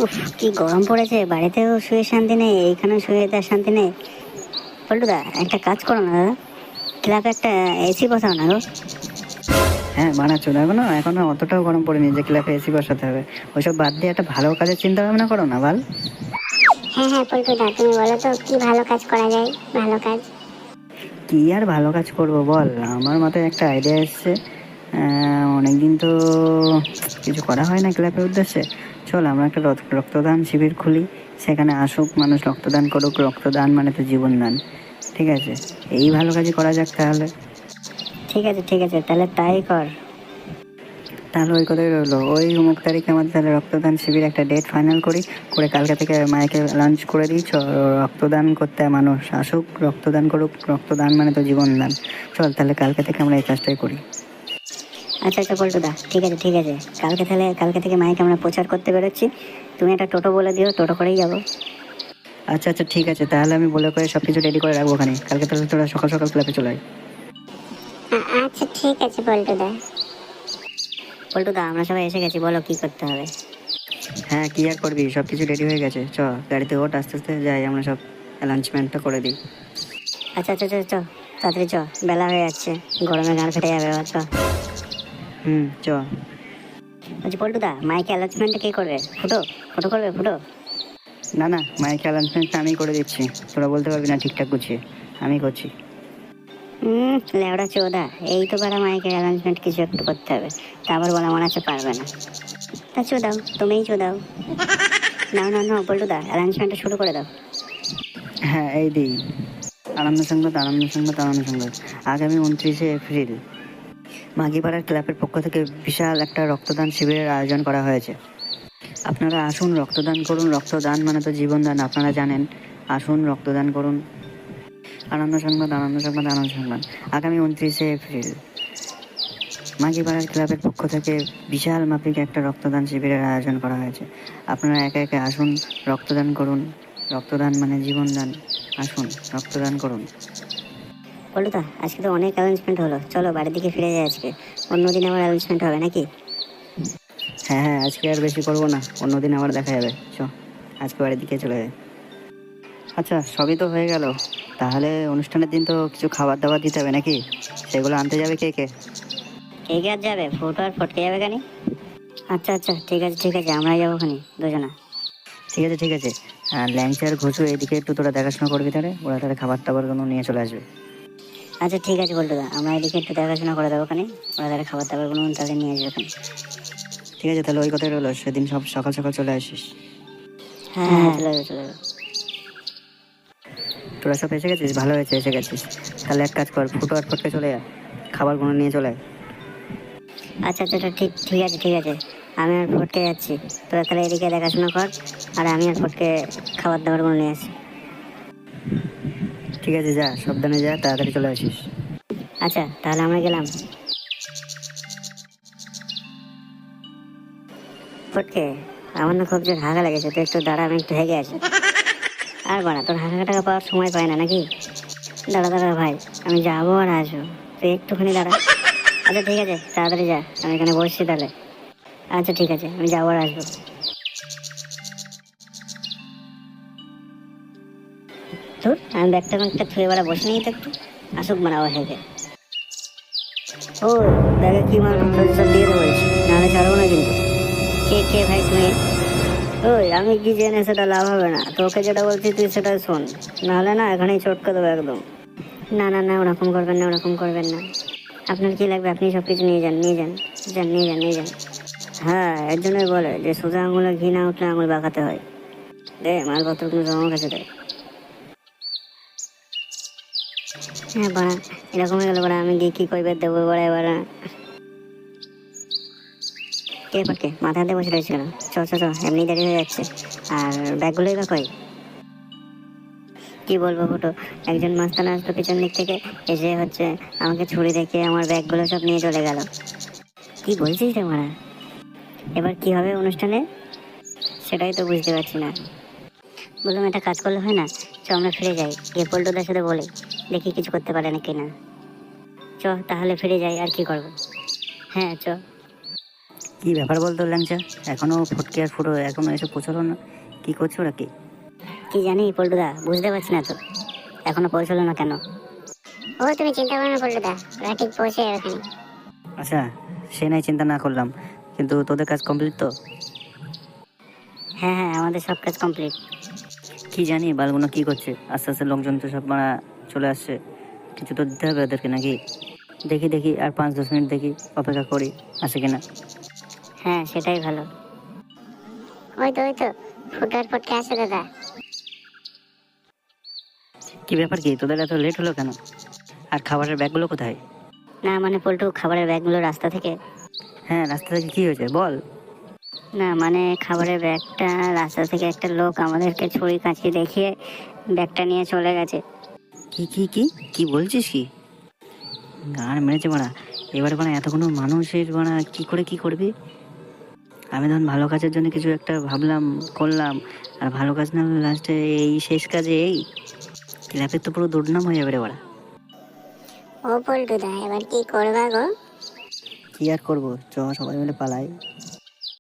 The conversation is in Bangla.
উফ, কি গরম পড়েছে, বাড়িতেও শুয়ে শান্তি নেই, এইখানেও শুয়ে তার শান্তি নেই। পল্টুদা, একটা কাজ করো না দাদা, ক্লাবে একটা এসি বসাও না গো। হ্যাঁ বানাচ্ছো, দেখো না এখনো অতটাও গরম পড়েনি যে ক্লাবে এসি বসাতে হবে। ওইসব বাদ দিয়ে একটা ভালো কাজের চিন্তা ভাবনা করো না বাল। হ্যাঁ হ্যাঁ পল্টুদা, তুমি বলো তো কি ভালো কাজ করা যায়। ভালো কাজ? কি আর ভালো কাজ করব বল, আমার মাথায় একটা আইডিয়া এসছে। অনেকদিন তো কিছু করা হয় না ক্লাবের উদ্দেশ্যে। চল আমরা একটা রক্তদান শিবির খুলি, সেখানে আসুক মানুষ, রক্তদান করুক। রক্তদান মানে তো জীবন দান, ঠিক আছে? এই ভালো কাজই করা যাক তাহলে। ঠিক আছে ঠিক আছে, তাহলে তাই কর। তাহলে ওই কথাই রইলো, ওই অমুক তারিখে আমাদের তাহলে রক্তদান শিবির একটা ডেট ফাইনাল করি, করে কালকে থেকে মাইকে লঞ্চ করে দিই। রক্তদান করতে মানুষ আসুক, রক্তদান করুক। রক্তদান মানে তো জীবন দান। চল তাহলে কালকে থেকে আমরা এই কাজটাই করি। আচ্ছা আচ্ছা পল্টুদা, ঠিক আছে ঠিক আছে, কালকে থেকে মাইক আমরা প্রচার করতে বেরোচ্ছি। তুমি একটা টোটো বলে দিও, টোটো করেই যাবো। আচ্ছা আচ্ছা ঠিক আছে, তাহলে আমি বলে করে সব কিছু রেডি করে রাখবো ওখানে। কালকে তাহলে তোরা সকাল সকাল ক্লাবে চলে আয়। আচ্ছা ঠিক আছে পল্টুদা। পল্টুদা, আমরা সবাই এসে গেছি, বলো কি করতে হবে। হ্যাঁ কি আর করবি, সব কিছু রেডি হয়ে গেছে। চ গাড়িতে ওঠ, আস্তে আস্তে যাই, আমরা সব অ্যানাউন্সমেন্টটা করে দিই। আচ্ছা আচ্ছা আচ্ছা, চ তাড়াতাড়ি চ, বেলা হয়ে যাচ্ছে, গরমে গান ফেটে যাবে আবার, চ। চ। বলছি পল্টুদা, মাইকে অ্যানাউন্সমেন্টটা কে করবে? ফুটো ফুটো করবে, ফুটো? না না, মাইকে অ্যানাউন্সমেন্টটা আমি করে দিচ্ছি, তোরা বলতে পারবি না ঠিকঠাক গুছিয়ে, আমি করছি। লেওড়া চোদা, এই তো পারা মাইকের অ্যানাউন্সমেন্ট কিছু একটু করতে হবে, তা আবার বলা মনে হচ্ছে পারবে না। তা চোদাও, তুমিই চোদাও। না না না পল্টুদা, অ্যানাউন্সমেন্টটা শুরু করে দাও। হ্যাঁ এই দিই। আনন্দ সংবাদ, আনন্দ সংবাদ, আনন্দ সংবাদ। আগামী 29শে এপ্রিল মাঘিপাড়ার ক্লাবের পক্ষ থেকে বিশাল একটা রক্তদান শিবিরের আয়োজন করা হয়েছে। আপনারা আসুন, রক্তদান করুন। রক্তদান মানে তো জীবনদান, আপনারা জানেন। আসুন, রক্তদান করুন। আনন্দ সংবাদ, আনন্দ সংবাদ, আনন্দ সংবাদ। আগামী 29শে এপ্রিল মাঘিপাড়ার ক্লাবের পক্ষ থেকে বিশাল মাপিক একটা রক্তদান শিবিরের আয়োজন করা হয়েছে। আপনারা একে একে আসুন, রক্তদান করুন। রক্তদান মানে জীবনদান। আসুন, রক্তদান করুন। পল্টুদা, আজকে তো অনেক অ্যানাউন্সমেন্ট হলো, চলো বাড়ির দিকে ফিরে যাই আজকে, অন্যদিন আবার অ্যানাউন্সমেন্ট হবে নাকি? হ্যাঁ হ্যাঁ, আজকে আর বেশি করবো না, অন্যদিন আবার দেখা যাবে। চ, আজকে বাড়ির দিকে চলে যায়। আচ্ছা সবই তো হয়ে গেল, তাহলে অনুষ্ঠানের দিন তো কিছু খাবার দাবার দিতে হবে নাকি? সেগুলো আনতে যাবে কে কে? কে কে আর যাবে, ফুটো আর ফটকে যাবে কেন? আচ্ছা আচ্ছা ঠিক আছে ঠিক আছে, আমরাই যাবো ওখানে দুজনা। ঠিক আছে ঠিক আছে। আর ল্যাংচা আর ঘুষু এদিকে একটু তোরা দেখাশোনা করবি, তাহলে ওরা তাহলে খাবার টাবারগুলো নিয়ে চলে আসবে। আচ্ছা ঠিক আছে পল্টুদা, আমরা এদিকে একটু দেখাশোনা করে দেবো ওখানে, ওরা তাহলে খাবার দাবারগুলো তাহলে নিয়ে আসবে ওখানে। ঠিক আছে, তাহলে ওই কথাই রইলো, সেদিন সব সকাল সকাল চলে আসিস। হ্যাঁ হ্যাঁ, চলে যাবে চলে যাবে। তোরা সব এসে গেছিস, ভালো হয়েছে এসে গেছিস। তাহলে এক কাজ কর, ফুটো আর ফটকে চলে যা, খাবারগুলো নিয়ে চলে আয়। আচ্ছা আচ্ছা আচ্ছা, ঠিক ঠিক আছে ঠিক আছে, আমি আর ফটকে যাচ্ছি, তোরা তাহলে এদিকে দেখাশোনা কর, আর আমি আর ফটকে খাবার দাবারগুলো নিয়ে আসি। ঠিক আছে, যা সাবধানে যা, তাড়াতাড়ি চলে আসিস। আচ্ছা তাহলে আমরা গেলাম। ফটকে, আমার না খুব জোর হাগা লেগেছে, তো একটু দাঁড়া, আমি একটু হেগে আছি। আর বাড়া, তোর হাগা টাকা পাওয়ার সময় পায় না নাকি? দাঁড়া দাঁড়া ভাই, আমি যাবো আর আসবো, তুই একটুখানি দাঁড়া। আচ্ছা ঠিক আছে, তাড়াতাড়ি যা, আমি এখানে বসছি তাহলে। আচ্ছা ঠিক আছে, আমি যাবো আর আসবো। তোর আমি ব্যাগটা থুয়ে বেড়া বসে নিই তো একটু, আসুক বানাবো হেগে। ও, ব্যাগে কি মাল সব দিয়ে দেবো বলছি, নাহলে ছাড়বো না কিন্তু। কে কে ভাই তুমি? ওই আমি কি জেনে সেটা লাভ হবে না, তোকে যেটা বলছি তুই সেটা শোন, নাহলে না এখানেই চটকে দেবো একদম। না না না, ওরকম করবেন না, ওরকম করবেন না। আপনার কি লাগবে আপনি সব কিছু নিয়ে যান, নিয়ে যান, যান নিয়ে যান নিয়ে যান। হ্যাঁ, এর জন্যই বলে যে সোজা আঙুলে ঘি না উঠলে আঙুল বাঁকাতে হয়। দে মালপত্রগুলো সব আমার কাছে দে। হ্যাঁ বাড়া, এরকম হয়ে গেল বাড়া, আমি গিয়ে কি করবে দেবো বাড়া এবার। কে পটকে মাথা হাতে বসে রয়েছে কেন? চ চ চ, এমনি দেরি হয়ে যাচ্ছে। আর ব্যাগগুলোই বা কই? কি বলবো ফুটো, একজন মাস্তান আসতো পিছন দিক থেকে, এসে হচ্ছে আমাকে ছুরি দেখিয়ে আমার ব্যাগগুলো সব নিয়ে চলে গেল। কি বলছিস রে মারা, এবার কি হবে অনুষ্ঠানে? সেটাই তো বুঝতে পারছি না। বললাম একটা কাজ করলে হয় না, চ আমরা ফিরে যাই, গিয়ে পল্টুদার সাথে বলি, দেখি কিছু করতে পারে নাকি না। চ তাহলে ফিরে যাই, আর কি করবো। হ্যাঁ চ। কি ব্যাপার বলতো ল্যাংচা, এখনো ফটকে আর ফুটো এখনো এসব পৌঁছালো না? কি করছো ওরা কি? কি জানি পল্টুদা, বুঝতে পারছি না তো এখনো পৌঁছলো না কেন। ও তুমি চিন্তা করো না পল্টুদা, ওরা ঠিক পৌঁছে যাবে ওখানে। আচ্ছা, সে নাই চিন্তা না করলাম, কিন্তু তোদের কাজ কমপ্লিট তো? হ্যাঁ হ্যাঁ, আমাদের সব কাজ কমপ্লিট। কি জানি বালগুলো কি করছে, আস্তে আস্তে লোকজন তো সব মারা চলে আসছে, কিছু তো দিতে হবে ওদেরকে নাকি? দেখি দেখি আর 5-10 মিনিট দেখি, অপেক্ষা করি আসে কিনা। হ্যাঁ সেটাই ভালো। ওই তো ফুটার পটকে আসে দাদা। কি ব্যাপার, কি তোদের এত লেট হলো কেন? আর খাবারের ব্যাগগুলো কোথায়? না মানে পল্টু, খাবারের ব্যাগগুলো রাস্তা থেকে। হ্যাঁ, রাস্তা থেকে কি হয়েছে বল। না মানে খাবারের ব্যাগটা রাস্তা থেকে একটা লোক আমাদেরকে ছুরি কাঁচি দেখিয়ে ব্যাগটা নিয়ে চলে গেছে। কি কি কি কি বলছিস কি? গান মেরেছে মারা। এবারে মানে এতগুলো মানুষের মানে কি করে কি করবি? আমি ধর ভালো কাজের জন্য কিছু একটা ভাবলাম, করলাম, আর ভালো কাজ না লাস্টে এই শেষ কাজে এই ক্লাবের তো পুরো দুর্নাম হয়ে যাবে রে বাড়া। ও পল্টুদা, এবার কি করবা গো? কি আর করবো, চ সবাই মিলে পালাই।